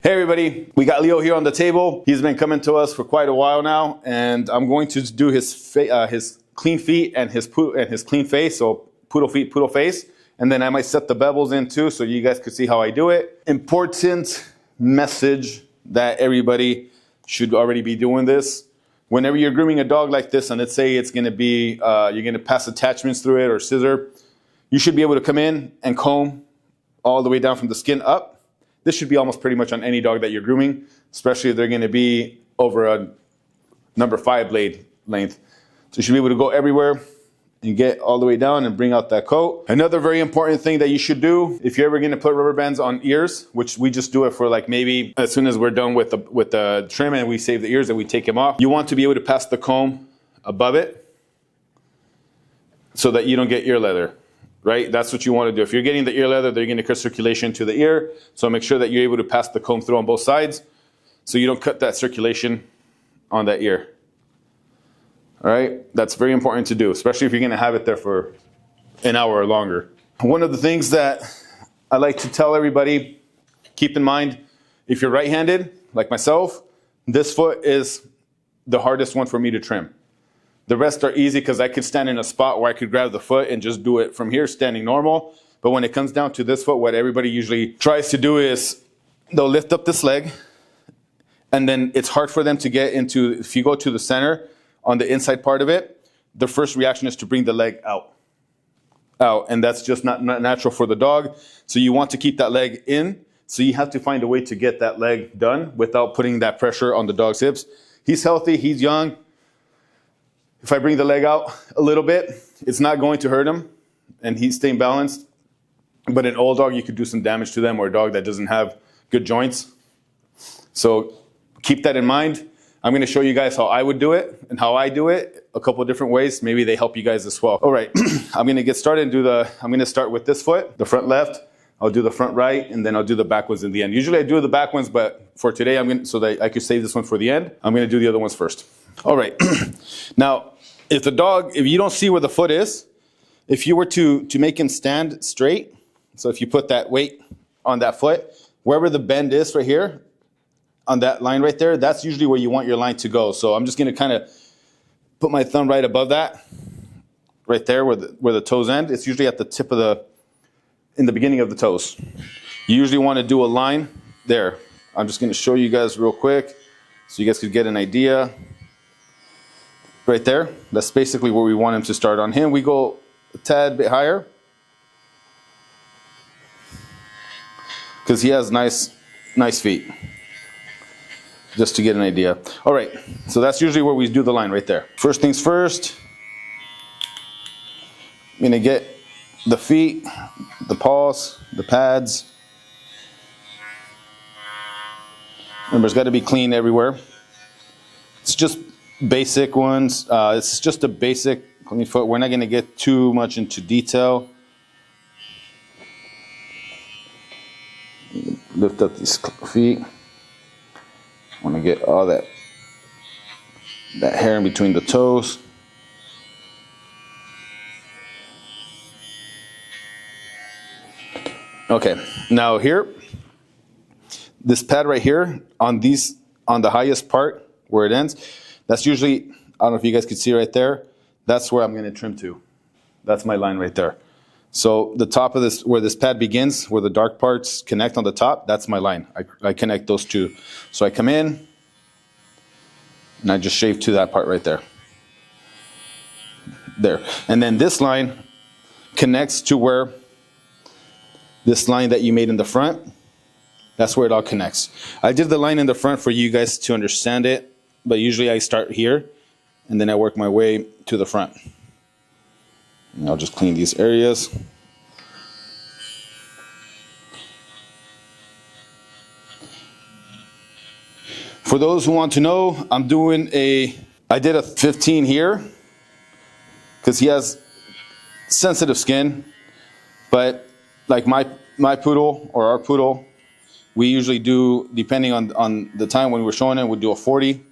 Hey everybody, we got Leo here on the table. He's been coming to us for quite a while now, and I'm going to do his clean feet and his clean face, so poodle feet, poodle face, and then I might set the bevels in too, so you guys can see how I do it. Important message that everybody should already be doing this. Whenever you're grooming a dog like this, and let's say it's going to be you're going to pass attachments through it or scissor, you should be able to come in and comb all the way down from the skin up. This should be almost pretty much on any dog that you're grooming, especially if they're going to be over a number 5 blade length. So you should be able to go everywhere and get all the way down and bring out that coat. Another very important thing that you should do, if you're ever going to put rubber bands on ears, which we just do it for like maybe as soon as we're done with the trim and we save the ears and we take them off, you want to be able to pass the comb above it so that you don't get ear leather. Right? That's what you want to do. If you're getting the ear leather, they're going to cut circulation to the ear. So make sure that you're able to pass the comb through on both sides so you don't cut that circulation on that ear. All right? That's very important to do, especially if you're going to have it there for an hour or longer. One of the things that I like to tell everybody, keep in mind, if you're right-handed, like myself, this foot is the hardest one for me to trim. The rest are easy because I could stand in a spot where I could grab the foot and just do it from here, standing normal. But when it comes down to this foot, what everybody usually tries to do is they'll lift up this leg, and then it's hard for them to get into, if you go to the center on the inside part of it, the first reaction is to bring the leg out. And that's just not natural for the dog. So you want to keep that leg in. So you have to find a way to get that leg done without putting that pressure on the dog's hips. He's healthy, he's young. If I bring the leg out a little bit, it's not going to hurt him, and he's staying balanced. But an old dog, you could do some damage to them, or a dog that doesn't have good joints. So keep that in mind. I'm going to show you guys how I would do it and how I do it a couple of different ways. Maybe they help you guys as well. All right, I'm going to get started and I'm going to start with this foot, the front left. I'll do the front right, and then I'll do the back ones in the end. Usually I do the back ones, but for today, so that I could save this one for the end, I'm going to do the other ones first. All right. Now, if you don't see where the foot is, if you were to make him stand straight, so if you put that weight on that foot, wherever the bend is right here, on that line right there, that's usually where you want your line to go. So I'm just going to kind of put my thumb right above that, right there where the toes end. It's usually at the tip of in the beginning of the toes. You usually want to do a line there. I'm just going to show you guys real quick so you guys could get an idea. Right there, that's basically where we want him to start. On him, we go a tad bit higher because he has nice feet. Just to get an idea. All right, so that's usually where we do the line right there. First things first, I'm gonna get the feet, the paws, the pads. Remember, it's got to be clean everywhere. It's just basic ones. It's just a basic clean foot. We're not going to get too much into detail. Lift up these feet. I want to get all that hair in between the toes. Okay, now here, this pad right here on the highest part where it ends, that's usually, I don't know if you guys can see right there, that's where I'm going to trim to. That's my line right there. So the top of this, where this pad begins, where the dark parts connect on the top, that's my line. I connect those two. So I come in, and I just shave to that part right there. There. And then this line connects to where this line that you made in the front, that's where it all connects. I did the line in the front for you guys to understand it, but usually I start here, and then I work my way to the front. And I'll just clean these areas. For those who want to know, I did a 15 here, because he has sensitive skin, but like my poodle or our poodle, we usually do, depending on the time when we're showing it, we'll do a 40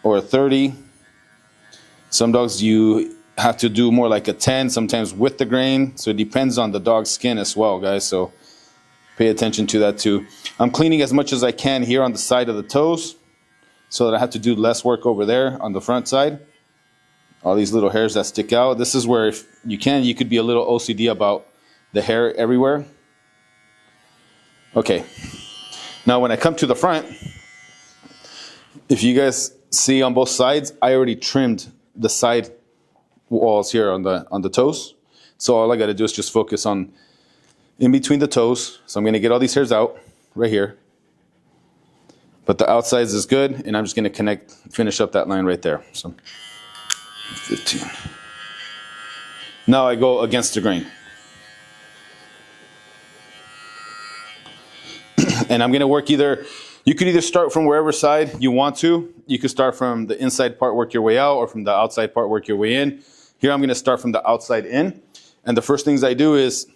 or a 30. Some dogs you have to do more like a 10, sometimes with the grain. So it depends on the dog's skin as well, guys. So Pay attention to that too. I'm cleaning as much as I can here on the side of the toes so that I have to do less work over there on the front side. All these little hairs that stick out. This is where if you can, you could be a little OCD about the hair everywhere. Okay. Now when I come to the front, if you guys see on both sides, I already trimmed the side walls here on the toes. So all I got to do is just focus on in between the toes. So I'm going to get all these hairs out right here. But the outsides is good, and I'm just going to finish up that line right there. So 15. Now I go against the grain. And I'm going to work you could either start from wherever side you want to. You could start from the inside part, work your way out, or from the outside part, work your way in. Here I'm going to start from the outside in. And the first things I do is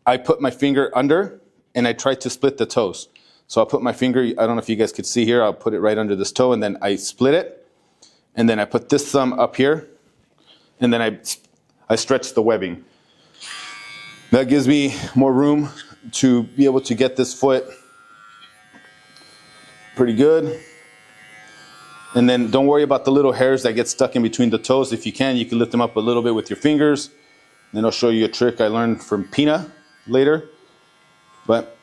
I put my finger under and I try to split the toes. So I'll put my finger, I don't know if you guys could see here, I'll put it right under this toe and then I split it. And then I put this thumb up here and then I stretch the webbing. That gives me more room to be able to get this foot pretty good. And then don't worry about the little hairs that get stuck in between the toes. If you can lift them up a little bit with your fingers. Then I'll show you a trick I learned from Pina later. But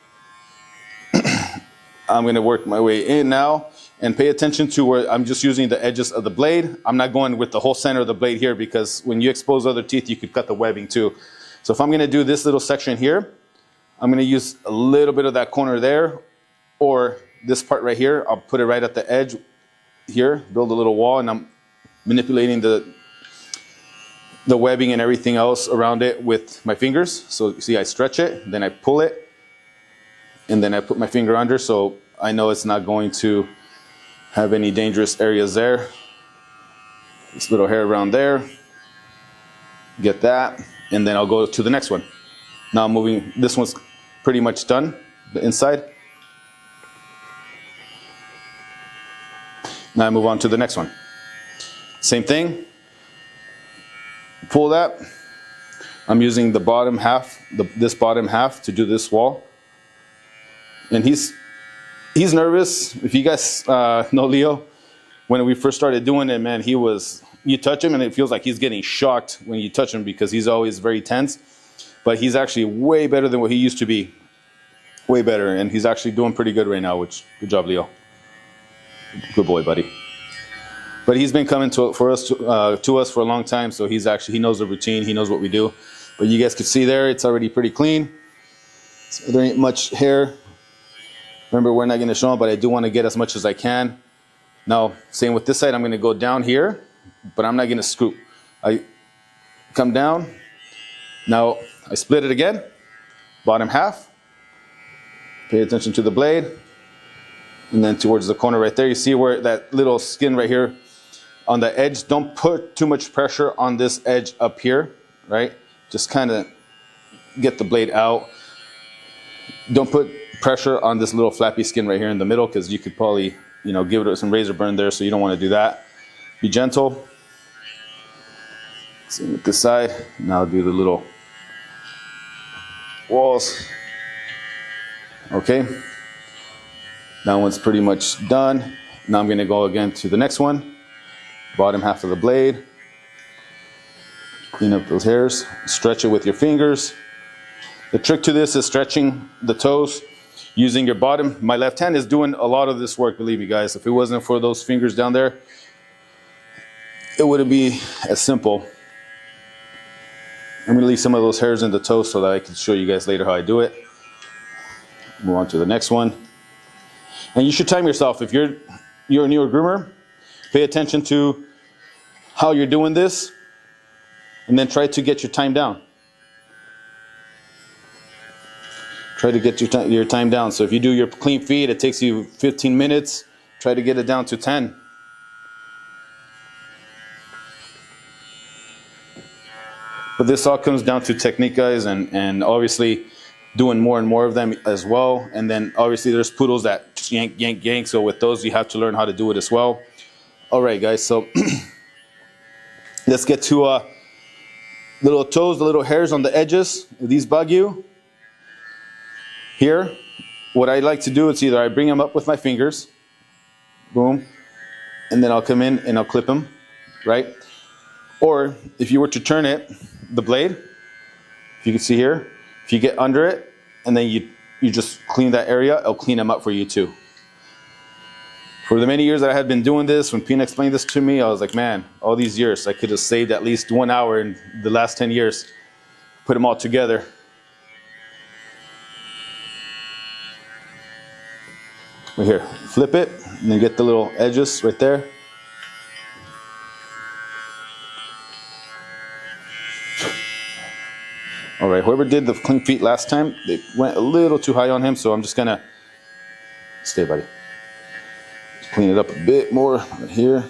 I'm going to work my way in now and pay attention to where I'm just using the edges of the blade. I'm not going with the whole center of the blade here because when you expose other teeth, you could cut the webbing too. So if I'm going to do this little section here, I'm going to use a little bit of that corner there, or this part right here. I'll put it right at the edge here, build a little wall, and I'm manipulating the webbing and everything else around it with my fingers. So you see I stretch it, then I pull it, and then I put my finger under so I know it's not going to have any dangerous areas there. This little hair around there, get that, and then I'll go to the next one. Now I'm moving, this one's pretty much done, the inside. Now I move on to the next one. Same thing, pull that. I'm using the bottom half, this bottom half to do this wall. And he's nervous. If you guys know Leo, when we first started doing it, man, you touch him and it feels like he's getting shocked when you touch him because he's always very tense. But he's actually way better than what he used to be. Way better. And he's actually doing pretty good right now, good job, Leo. Good boy, buddy. But he's been coming to us for a long time, so he knows the routine, he knows what we do. But you guys can see there, it's already pretty clean. So there ain't much hair. Remember, we're not going to show them, but I do want to get as much as I can. Now, same with this side, I'm going to go down here, but I'm not going to scoop. I come down. Now, I split it again, bottom half. Pay attention to the blade. And then towards the corner right there, you see where that little skin right here on the edge. Don't put too much pressure on this edge up here, right? Just kind of get the blade out. Don't put pressure on this little flappy skin right here in the middle because you could probably, give it some razor burn there, so you don't want to do that. Be gentle. Same with this side. Now do the little walls. Okay. That one's pretty much done. Now I'm going to go again to the next one. Bottom half of the blade. Clean up those hairs. Stretch it with your fingers. The trick to this is stretching the toes using your bottom. My left hand is doing a lot of this work, believe me, guys. If it wasn't for those fingers down there, it wouldn't be as simple. I'm going to leave some of those hairs in the toes so that I can show you guys later how I do it. Move on to the next one. And you should time yourself. If you're a newer groomer, pay attention to how you're doing this and then try to get your time down. Try to get your time down. So if you do your clean feed, it takes you 15 minutes. Try to get it down to 10. But this all comes down to technique, guys, and obviously doing more and more of them as well. And then obviously there's poodles that just yank, yank, yank. So with those, you have to learn how to do it as well. All right, guys, so let's get to little toes, the little hairs on the edges. If these bug you, Here, what I like to do is either I bring them up with my fingers, boom, and then I'll come in and I'll clip them, right? Or if you were to turn it, the blade, if you can see here, if you get under it and then you just clean that area, it'll clean them up for you too. For the many years that I had been doing this, when Pina explained this to me, I was like, man, all these years, I could have saved at least 1 hour in the last 10 years. Put them all together. Right here, flip it, and then get the little edges right there. All right, whoever did the clean feet last time, they went a little too high on him, so I'm just gonna, stay buddy. Just clean it up a bit more right here.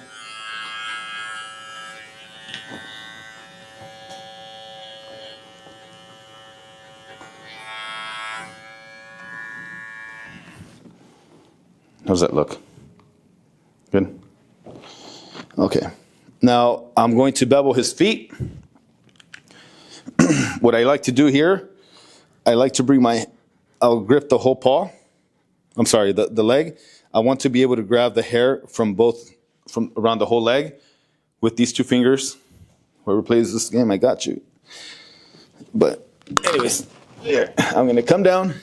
How's that look? Good? Okay. Now I'm going to bevel his feet. What I like to do here, I like to bring I'll grip the whole paw. I'm sorry, the leg. I want to be able to grab the hair from around the whole leg with these two fingers. Whoever plays this game, I got you. But anyways, there. I'm gonna come down,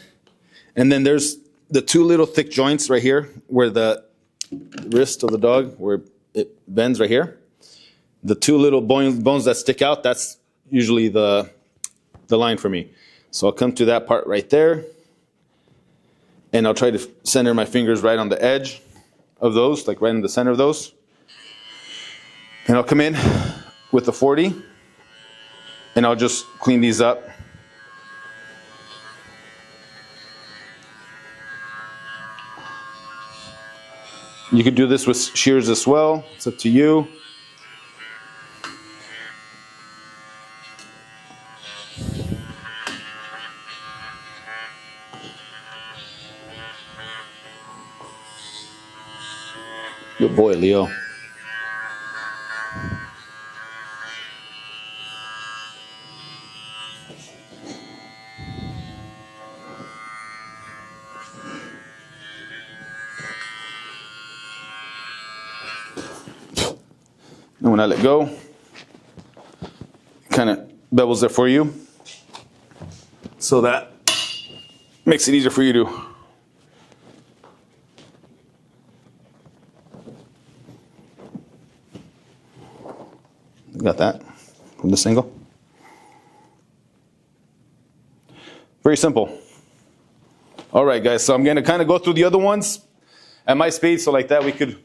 and then there's the two little thick joints right here where the wrist of the dog, where it bends right here. The two little bones that stick out, that's usually the line for me. So I'll come to that part right there, and I'll try to center my fingers right on the edge of those, like right in the center of those. And I'll come in with the 40, and I'll just clean these up. You could do this with shears as well. It's up to you. Good boy, Leo. And when I let go, it kind of bevels it for you. So that makes it easier for you to got that from this angle. Very simple. All right, guys, so I'm going to kind of go through the other ones at my speed, so like that we could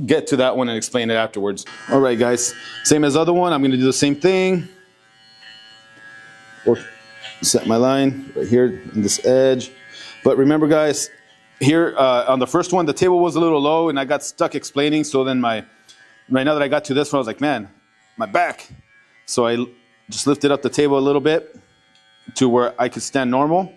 get to that one and explain it afterwards. All right, guys, same as other one. I'm going to do the same thing. Or set my line right here on this edge. But remember, guys, here on the first one, the table was a little low, and I got stuck explaining. So then right now that I got to this one, I was like, man, my back. So I just lifted up the table a little bit to where I could stand normal.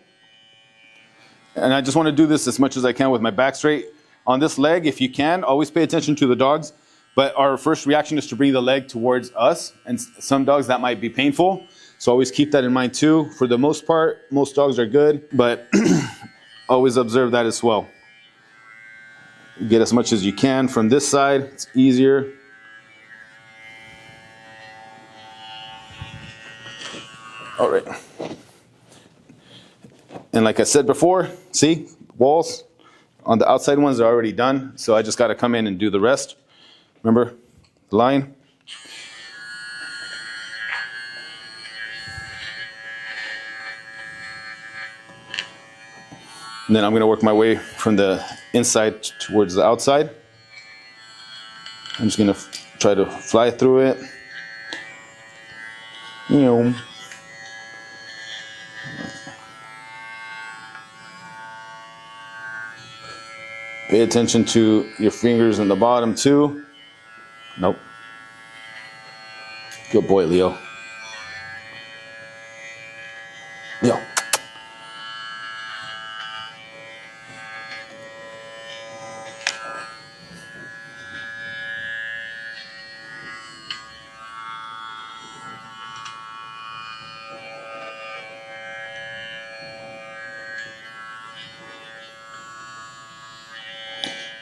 And I just want to do this as much as I can with my back straight. On this leg, if you can, always pay attention to the dogs. But our first reaction is to bring the leg towards us. And some dogs, that might be painful. So always keep that in mind too. For the most part, most dogs are good. But always observe that as well. Get as much as you can from this side. It's easier. All right. And like I said before, see, walls on the outside ones are already done. So I just got to come in and do the rest. Remember the line? And then I'm going to work my way from the inside towards the outside. I'm just going to try to fly through it. You know. Pay attention to your fingers in the bottom too. Nope. Good boy, Leo. Leo.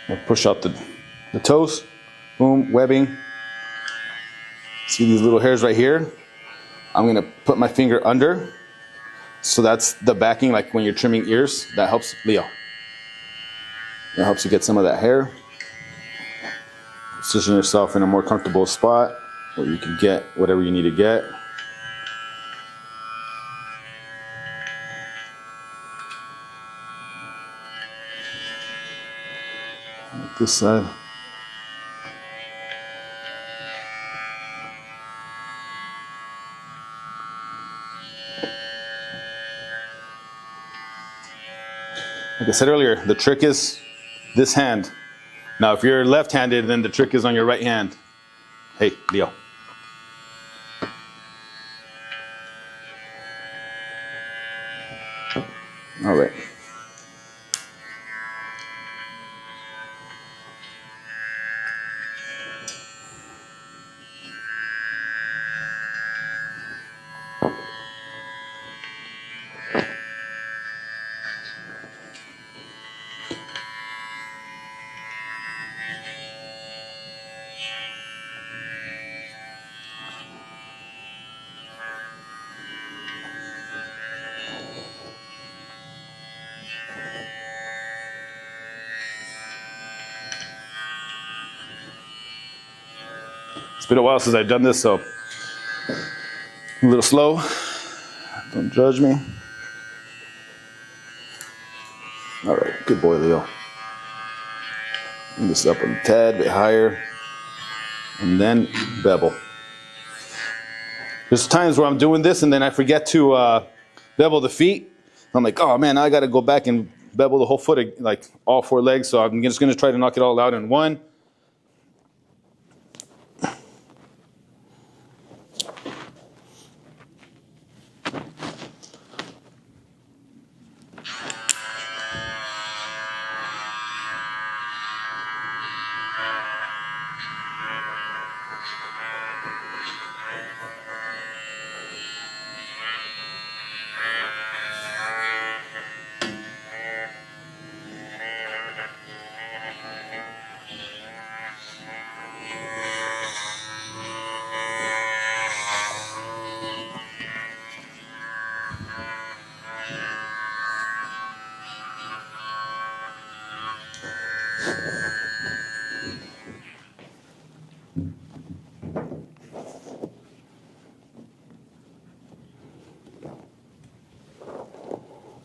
I'll push out the toes. Boom, webbing. See these little hairs right here? I'm gonna put my finger under. So that's the backing, like when you're trimming ears. That helps Leo. That helps you get some of that hair. Position yourself in a more comfortable spot where you can get whatever you need to get. Like this side. Like I said earlier, the trick is this hand. Now, if you're left-handed, then the trick is on your right hand. Hey, Leo. All right. It's been a while since I've done this, so a little slow. Don't judge me. All right, good boy, Leo. Bring this up a tad bit higher, and then bevel. There's times where I'm doing this and then I forget to bevel the feet. I'm like, oh man, now I got to go back and bevel the whole foot, like all 4 legs. So I'm just going to try to knock it all out in one.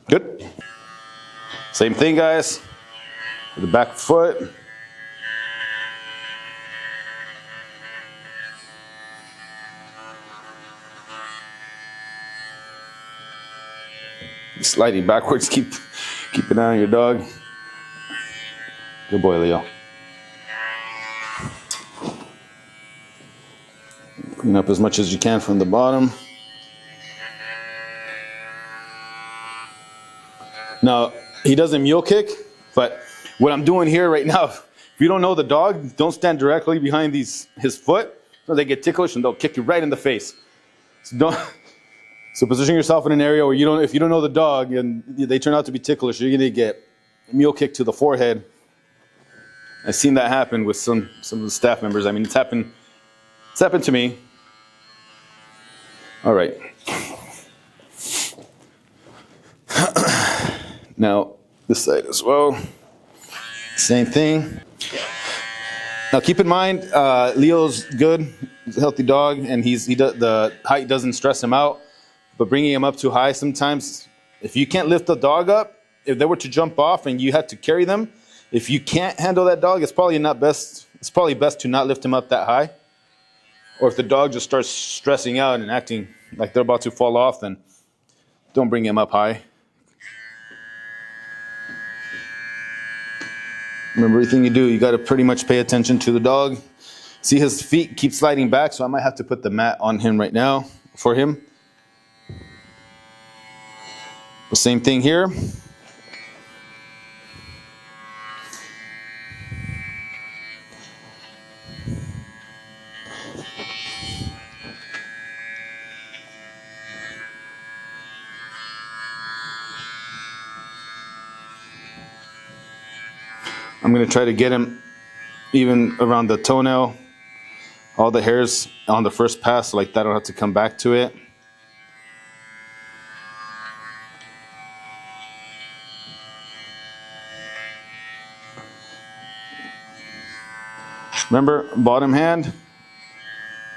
Good. Same thing, guys. With the back foot. Sliding backwards. Keep an eye on your dog. Good boy, Leo. Clean up as much as you can from the bottom. Now, he doesn't mule kick, but what I'm doing here right now, if you don't know the dog, don't stand directly behind his foot, so they get ticklish and they'll kick you right in the face. So position yourself in an area where if you don't know the dog and they turn out to be ticklish, you're gonna get a mule kick to the forehead. I've seen that happen with some of the staff members. I mean, it's happened to me. All right. Now, this side as well. Same thing. Now, keep in mind, Leo's good. He's a healthy dog, and the height doesn't stress him out. But bringing him up too high sometimes, if you can't lift the dog up, if they were to jump off and you had to carry them, if you can't handle that dog, it's probably best to not lift him up that high. Or if the dog just starts stressing out and acting like they're about to fall off, then don't bring him up high. Remember, everything you do, you got to pretty much pay attention to the dog. See, his feet keep sliding back, so I might have to put the mat on him right now for him. The same thing here. I'm going to try to get him even around the toenail, all the hairs on the first pass, like that I don't have to come back to it. Remember, bottom hand,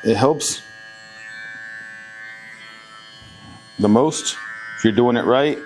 it helps the most if you're doing it right.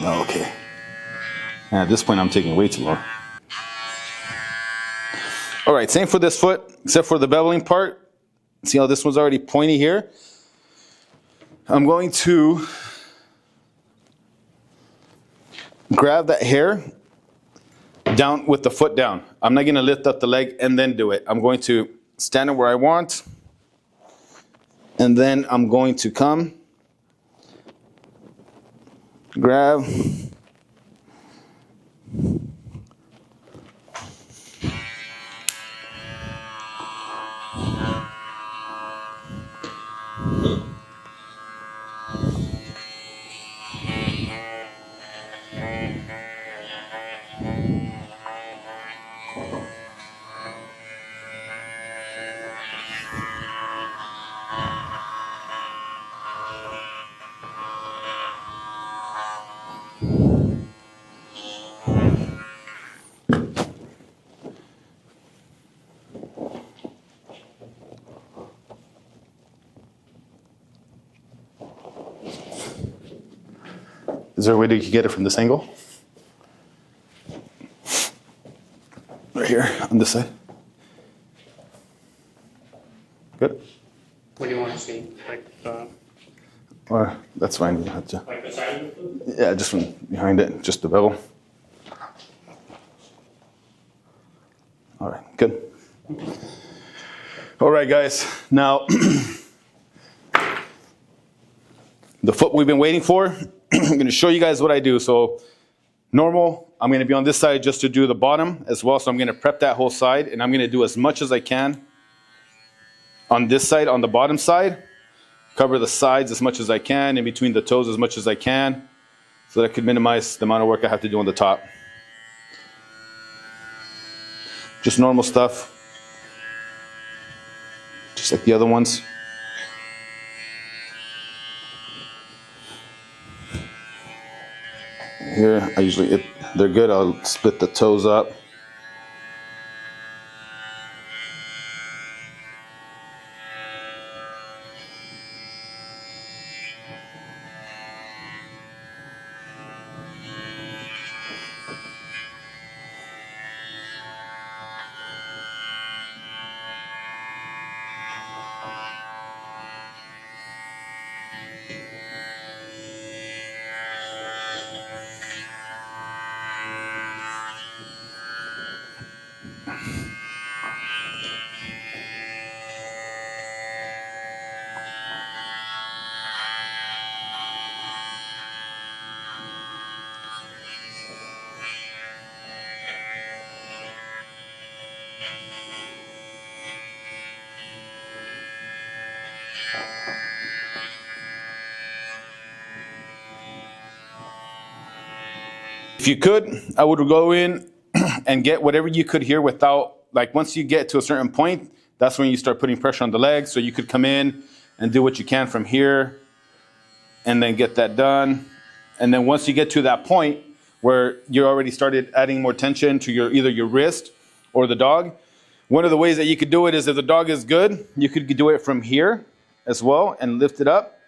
Okay. And at this point, I'm taking way too long. All right, same for this foot, except for the beveling part. See how this one's already pointy here? I'm going to grab that hair down with the foot down. I'm not going to lift up the leg and then do it. I'm going to stand it where I want, and then I'm going to come, grab, Is there a way that you can get it from this angle? Right here, on this side. Good? What do you want to see? Like Or, that's fine, you don't have to. like the side of the foot? Yeah, just from behind it, just the bevel. All right, good. All right, guys, now the foot we've been waiting for. I'm going to show you guys what I do. So normal, I'm going to be on this side just to do the bottom as well. So I'm going to prep that whole side, and I'm going to do as much as I can on this side, on the bottom side. Cover the sides as much as I can, in between the toes as much as I can, so that I could minimize the amount of work I have to do on the top. Just normal stuff, just like the other ones. Here, I usually, if they're good, I'll split the toes up. If you could, I would go in and get whatever you could here without, like once you get to a certain point, that's when you start putting pressure on the legs. So you could come in and do what you can from here and then get that done. And then once you get to that point where you already started adding more tension to your either your wrist or the dog, one of the ways that you could do it is if the dog is good, you could do it from here as well and lift it up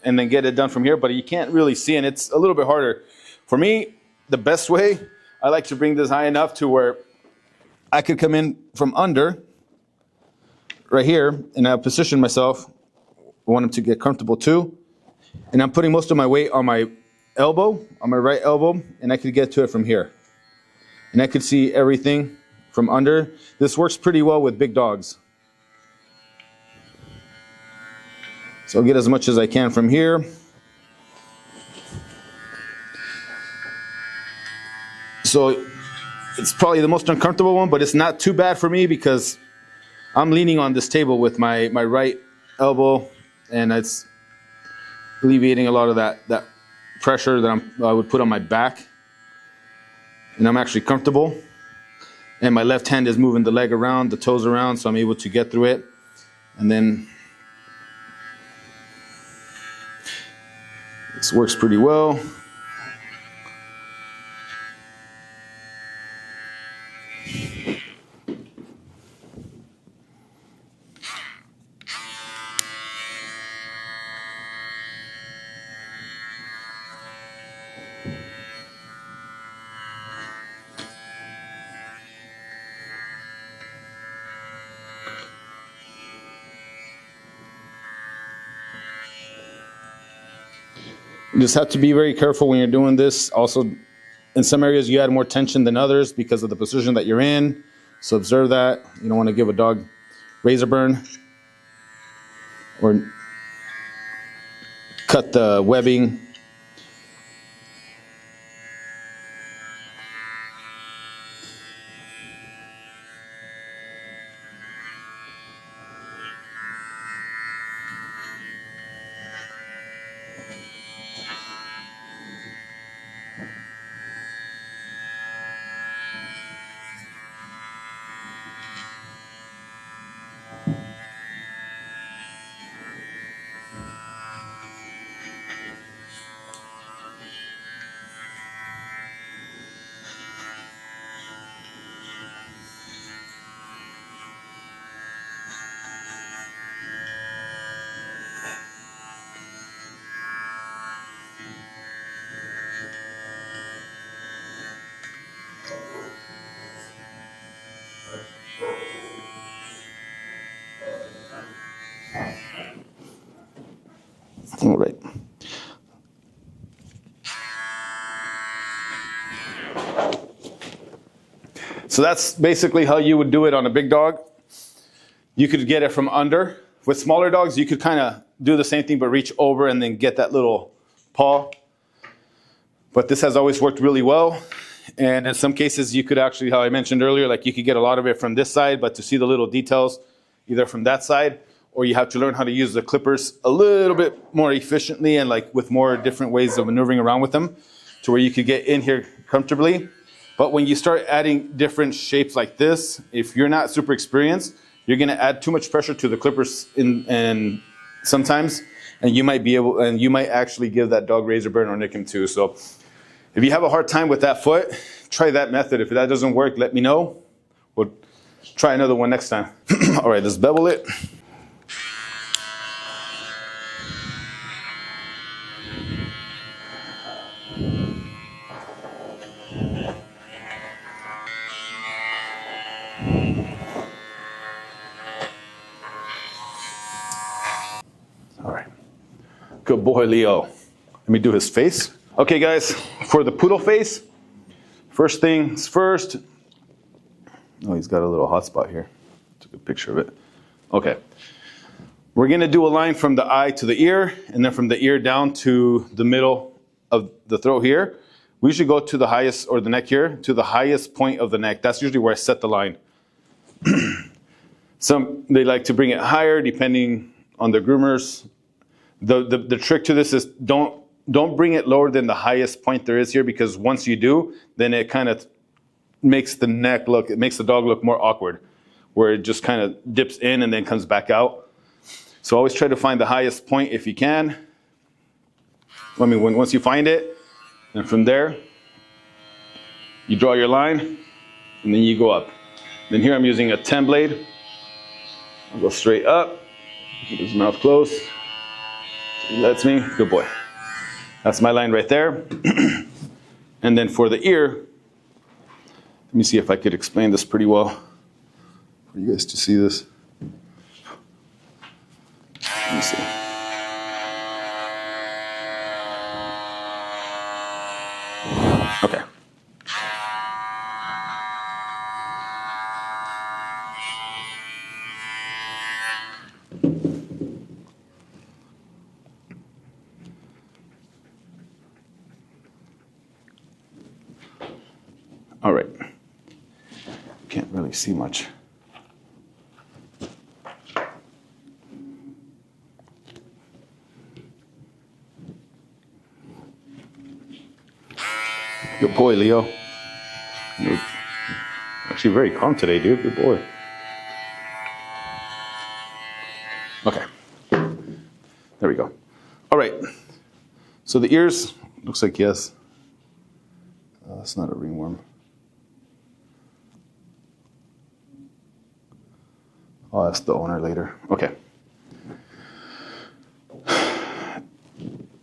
and then get it done from here. But you can't really see, and it's a little bit harder. For me, the best way, I like to bring this high enough to where I could come in from under, right here, and I'll position myself want him to get comfortable too. And I'm putting most of my weight on my elbow, on my right elbow, and I could get to it from here. And I could see everything from under. This works pretty well with big dogs. So I'll get as much as I can from here. So it's probably the most uncomfortable one, but it's not too bad for me because I'm leaning on this table with my right elbow, and it's alleviating a lot of that pressure that I would put on my back. And I'm actually comfortable. And my left hand is moving the leg around, the toes around, so I'm able to get through it. And then this works pretty well. You just have to be very careful when you're doing this. Also, in some areas you add more tension than others because of the position that you're in. So observe that. You don't want to give a dog razor burn or cut the webbing. All right. So that's basically how you would do it on a big dog. You could get it from under. With smaller dogs, you could kind of do the same thing, but reach over and then get that little paw. But this has always worked really well. And in some cases, you could actually, how I mentioned earlier, like you could get a lot of it from this side, but to see the little details, either from that side, or you have to learn how to use the clippers a little bit more efficiently and like with more different ways of maneuvering around with them to where you could get in here comfortably. But when you start adding different shapes like this, if you're not super experienced, you're going to add too much pressure to the clippers and sometimes, and you might actually give that dog razor burn or nick him too. So if you have a hard time with that foot, try that method. If that doesn't work, let me know. We'll try another one next time. All right, let's bevel it. All right. Good boy, Leo. Let me do his face. Okay, guys, for the poodle face, first things first. Oh, he's got a little hot spot here. Took a picture of it. Okay. We're going to do a line from the eye to the ear, and then from the ear down to the middle of the throat here. We should go to the highest, or the neck here, to the highest point of the neck. That's usually where I set the line. Some, they like to bring it higher depending on the groomers. The trick to this is don't bring it lower than the highest point there is here, because once you do, then it kind of makes the dog look more awkward, where it just kind of dips in and then comes back out. So always try to find the highest point if you can. I mean, once you find it, and from there, you draw your line, and then you go up. Then here I'm using a 10 blade. I'll go straight up, keep his mouth closed. He lets me, good boy. That's my line right there. And then for the ear, let me see if I could explain this pretty well for you guys to see this. Let me see. see much. Good boy, Leo. You're actually very calm today, dude. Good boy. Okay. There we go. All right. So the ears, looks like yes. That's not a ringworm. I'll ask the owner later. Okay.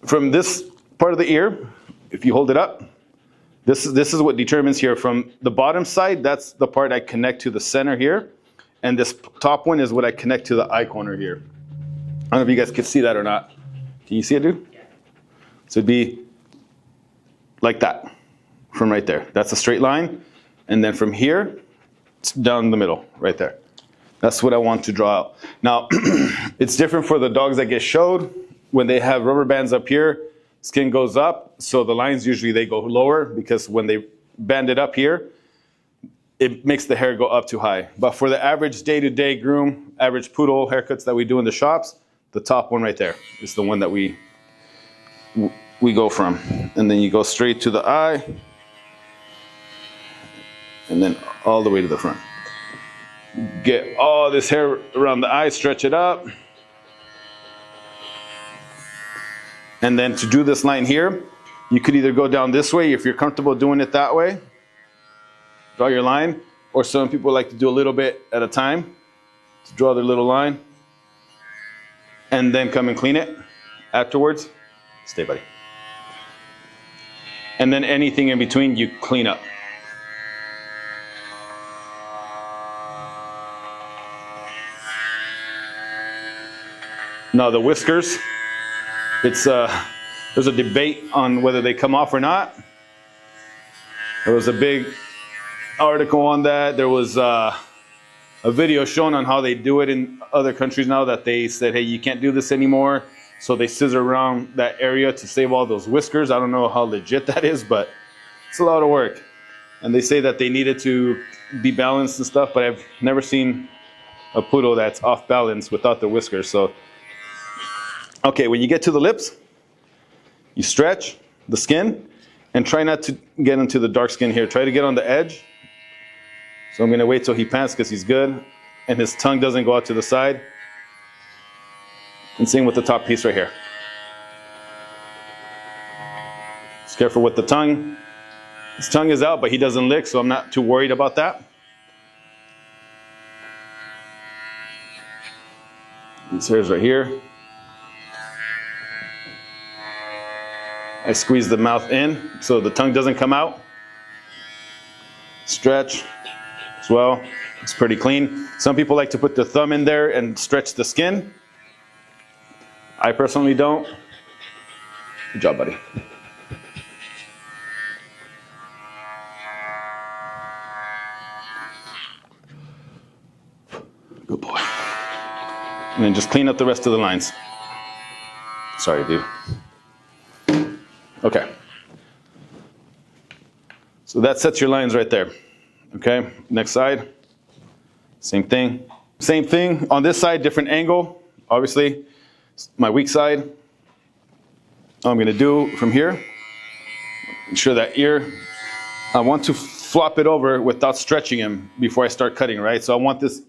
From this part of the ear, if you hold it up, this is what determines here. From the bottom side, that's the part I connect to the center here. And this top one is what I connect to the eye corner here. I don't know if you guys can see that or not. Can you see it, dude? Yeah. So it'd be like that from right there. That's a straight line. And then from here, it's down the middle, right there. That's what I want to draw out. Now, it's different for the dogs that get showed. When they have rubber bands up here, skin goes up. So the lines usually they go lower because when they band it up here, it makes the hair go up too high. But for the average day-to-day groom, average poodle haircuts that we do in the shops, the top one right there is the one that we go from. And then you go straight to the eye, and then all the way to the front. Get all this hair around the eye, stretch it up. And then to do this line here, you could either go down this way if you're comfortable doing it that way. Draw your line, or some people like to do a little bit at a time to draw their little line, and then come and clean it afterwards. Stay, buddy. And then anything in between, you clean up. Now the whiskers, there's a debate on whether they come off or not. There was a big article on that. There was a video shown on how they do it in other countries now that they said, hey, you can't do this anymore. So they scissor around that area to save all those whiskers. I don't know how legit that is, but it's a lot of work. And they say that they needed to be balanced and stuff, but I've never seen a poodle that's off balance without the whiskers. So, okay, when you get to the lips, you stretch the skin and try not to get into the dark skin here. Try to get on the edge. So I'm gonna wait till he pants because he's good and his tongue doesn't go out to the side. And same with the top piece right here. Just careful with the tongue. His tongue is out, but he doesn't lick, so I'm not too worried about that. These hairs right here. I squeeze the mouth in so the tongue doesn't come out. Stretch as well. It's pretty clean. Some people like to put the thumb in there and stretch the skin. I personally don't. Good job, buddy. Good boy. And then just clean up the rest of the lines. Sorry, dude. Okay. So that sets your lines right there. Okay, next side. Same thing. Same thing on this side, different angle. Obviously, my weak side. All I'm going to do from here, ensure that ear, I want to flop it over without stretching him before I start cutting, right? So I want this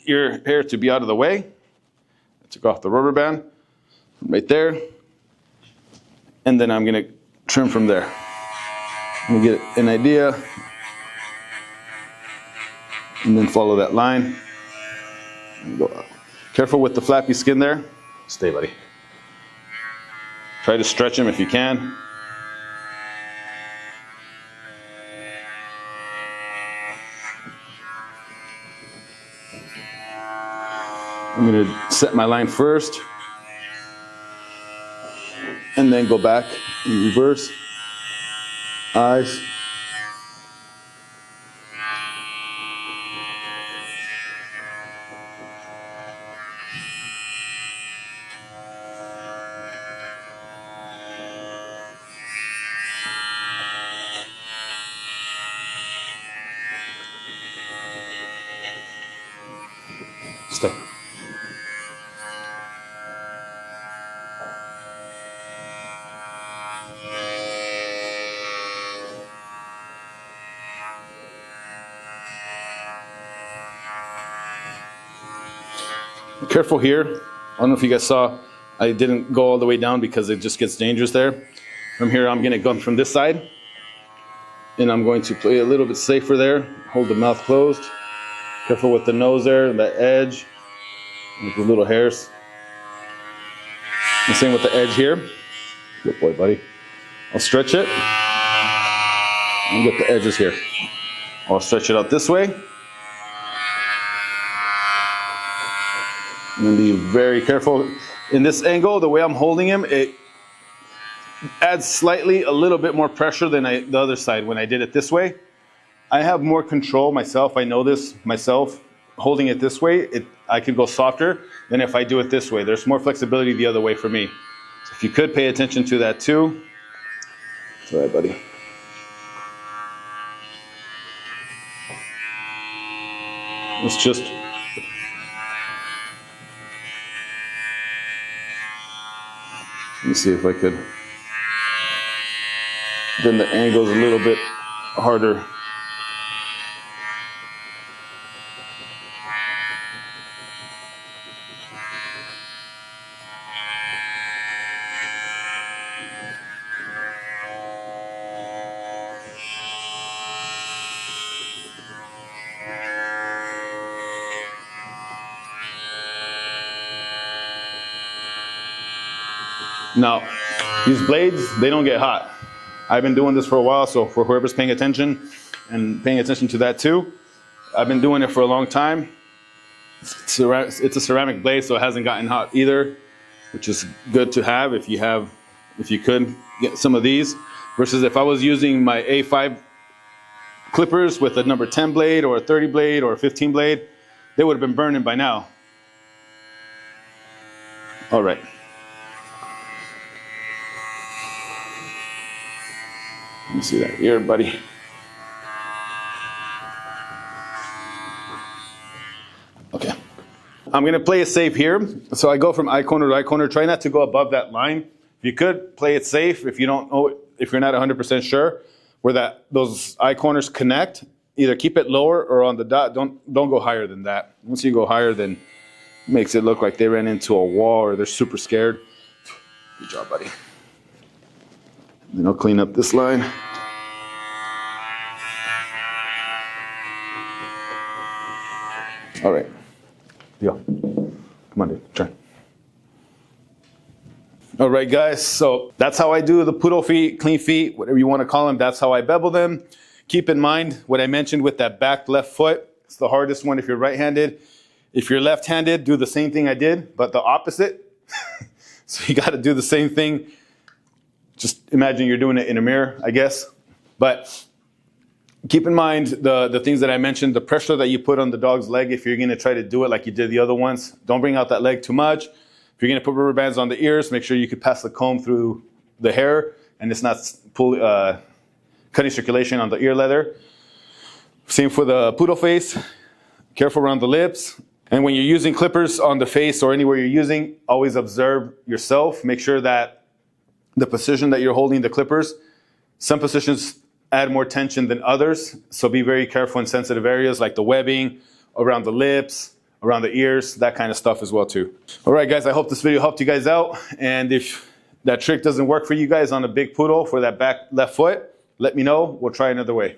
ear hair to be out of the way. I took off the rubber band right there. And then I'm going to trim from there. Let me get an idea. And then follow that line. And go up. Careful with the flappy skin there. Stay, buddy. Try to stretch him if you can. I'm going to set my line first. And then go back in reverse. Eyes. Careful here. I don't know if you guys saw, I didn't go all the way down because it just gets dangerous there. From here, I'm gonna go from this side, and I'm going to play a little bit safer there. Hold the mouth closed. Careful with the nose there, that edge, with the little hairs. The same with the edge here. Good boy, buddy. I'll stretch it and get the edges here. I'll stretch it out this way. And be very careful. In this angle, the way I'm holding him, it adds slightly a little bit more pressure than the other side when I did it this way. I have more control myself. I know this myself. Holding it this way, I could go softer than if I do it this way. There's more flexibility the other way for me. So if you could pay attention to that too. It's all right, buddy. It's just let me see if I could. Then the angle's a little bit harder. Now, these blades, they don't get hot. I've been doing this for a while, so for whoever's paying attention and paying attention to that too, I've been doing it for a long time. It's a ceramic blade, so it hasn't gotten hot either, which is good to have if you could get some of these. Versus if I was using my A5 clippers with a number 10 blade or a 30 blade or a 15 blade, they would have been burning by now. All right. Let me see that ear, buddy. Okay. I'm gonna play it safe here. So I go from eye corner to eye corner. Try not to go above that line. If you could, play it safe. If you don't know, if you're not 100% sure where those eye corners connect, either keep it lower or on the dot. Don't go higher than that. Once you go higher, then it makes it look like they ran into a wall or they're super scared. Good job, buddy. Then I'll clean up this line. All right. Yo. Come on, dude. Turn. All right, guys. So that's how I do the poodle feet, clean feet, whatever you want to call them. That's how I bevel them. Keep in mind what I mentioned with that back left foot. It's the hardest one if you're right-handed. If you're left-handed, do the same thing I did, but the opposite. So you got to do the same thing. Just imagine you're doing it in a mirror, I guess. But keep in mind the things that I mentioned, the pressure that you put on the dog's leg if you're going to try to do it like you did the other ones. Don't bring out that leg too much. If you're going to put rubber bands on the ears, make sure you can pass the comb through the hair and it's not cutting circulation on the ear leather. Same for the poodle face. Careful around the lips. And when you're using clippers on the face or anywhere you're using, always observe yourself. Make sure that the position that you're holding the clippers, some positions add more tension than others. So be very careful in sensitive areas like the webbing, around the lips, around the ears, that kind of stuff as well too. All right, guys, I hope this video helped you guys out. And if that trick doesn't work for you guys on a big poodle for that back left foot, let me know. We'll try another way.